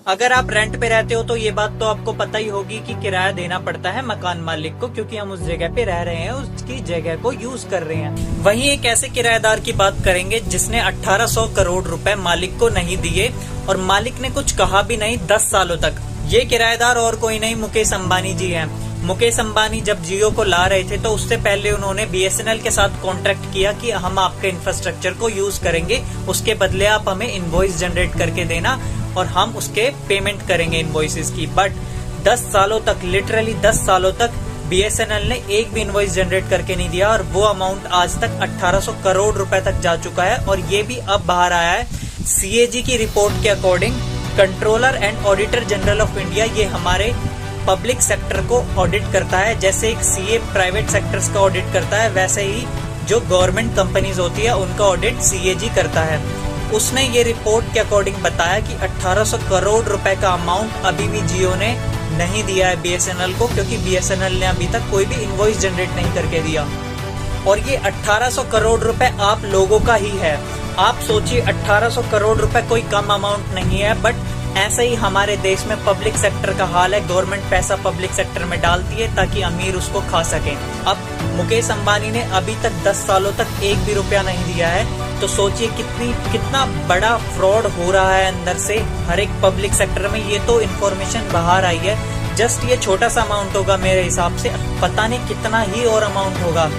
अगर आप रेंट पे रहते हो तो ये बात तो आपको पता ही होगी कि किराया देना पड़ता है मकान मालिक को, क्योंकि हम उस जगह पे रह रहे हैं, उसकी जगह को यूज कर रहे हैं। वहीं एक ऐसे किराएदार की बात करेंगे जिसने 1800 करोड़ रुपए मालिक को नहीं दिए और मालिक ने कुछ कहा भी नहीं 10 सालों तक। ये किराएदार और कोई नहीं, मुकेश अंबानी जी हैं। मुकेश अंबानी जब जियो को ला रहे थे तो उससे पहले उन्होंने BSNL के साथ कॉन्ट्रैक्ट किया कि हम आपके इंफ्रास्ट्रक्चर को यूज करेंगे, उसके बदले आप हमें इनवॉइस जनरेट करके देना और हम उसके पेमेंट करेंगे इनवॉइसेस की। बट 10 सालों तक, लिटरली 10 सालों तक BSNL ने एक भी इनवॉइस जनरेट करके नहीं दिया और वो अमाउंट आज तक 1800 करोड़ रुपए तक जा चुका है। और ये भी अब बाहर आया है CAG की रिपोर्ट के according. Controller and auditor general of India ये हमारे पब्लिक सेक्टर को ऑडिट करता है, जैसे एक CA प्राइवेट सेक्टर्स का ऑडिट करता है, वैसे ही जो गवर्नमेंट कंपनीज होती है उनका ऑडिट CAG करता है। उसने ये रिपोर्ट के अकॉर्डिंग बताया कि 1800 करोड़ रुपए का अमाउंट अभी भी जियो ने नहीं दिया है BSNL को, क्योंकि BSNL ने अभी तक कोई भी इनवॉइस जनरेट नहीं करके दिया। और ये 1800 करोड़ रुपए आप लोगों का ही है। आप सोचिए 1800 करोड़ रुपए कोई कम अमाउंट नहीं है, बट ऐसे ही हमारे देश में पब्लिक सेक्टर का हाल है। गवर्नमेंट पैसा पब्लिक सेक्टर में डालती है ताकि अमीर उसको खा सके। अब मुकेश अंबानी ने अभी तक 10 सालों तक एक भी रुपया नहीं दिया है, तो सोचिए कितना बड़ा फ्रॉड हो रहा है अंदर से हर एक पब्लिक सेक्टर में। ये तो इन्फॉर्मेशन बाहर आई है, जस्ट ये छोटा सा अमाउंट होगा मेरे हिसाब से, पता नहीं कितना ही और अमाउंट होगा।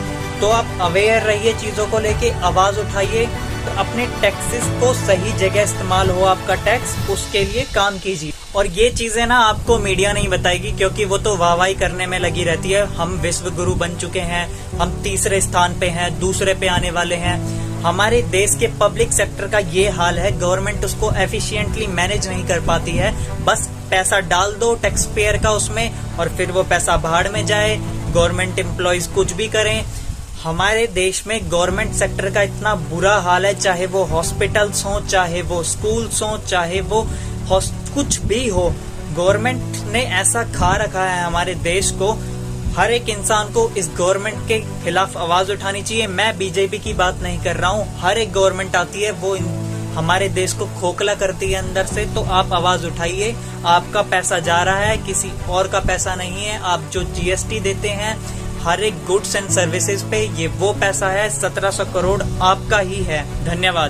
तो आप अवेयर रहिए चीजों को लेके, आवाज उठाइए, तो अपने टैक्सेस को सही जगह इस्तेमाल हो आपका टैक्स, उसके लिए काम कीजिए। और ये चीजें ना आपको मीडिया नहीं बताएगी, क्योंकि वो तो वाहवाही करने में लगी रहती है। हम विश्व गुरु बन चुके हैं, हम तीसरे स्थान पे हैं, दूसरे पे आने वाले हैं। हमारे देश के पब्लिक सेक्टर का ये हाल है, गवर्नमेंट उसको एफिशिएंटली मैनेज नहीं कर पाती है। बस पैसा डाल दो टैक्स पेयर का उसमें और फिर वो पैसा भाड़ में जाए, गवर्नमेंट एम्प्लॉयज कुछ भी करें। हमारे देश में गवर्नमेंट सेक्टर का इतना बुरा हाल है, चाहे वो हॉस्पिटल्स हो, चाहे वो स्कूल्स हो, चाहे वो कुछ भी हो, गवर्नमेंट ने ऐसा खा रखा है हमारे देश को। हर एक इंसान को इस गवर्नमेंट के खिलाफ आवाज उठानी चाहिए। मैं बीजेपी की बात नहीं कर रहा हूँ, हर एक गवर्नमेंट आती है वो हमारे देश को खोखला करती है अंदर से। तो आप आवाज उठाइए, आपका पैसा जा रहा है, किसी और का पैसा नहीं है। आप जो GST देते हैं हर एक गुड्स एंड सर्विसेज पे, ये वो पैसा है, 1700 करोड़ आपका ही है। धन्यवाद।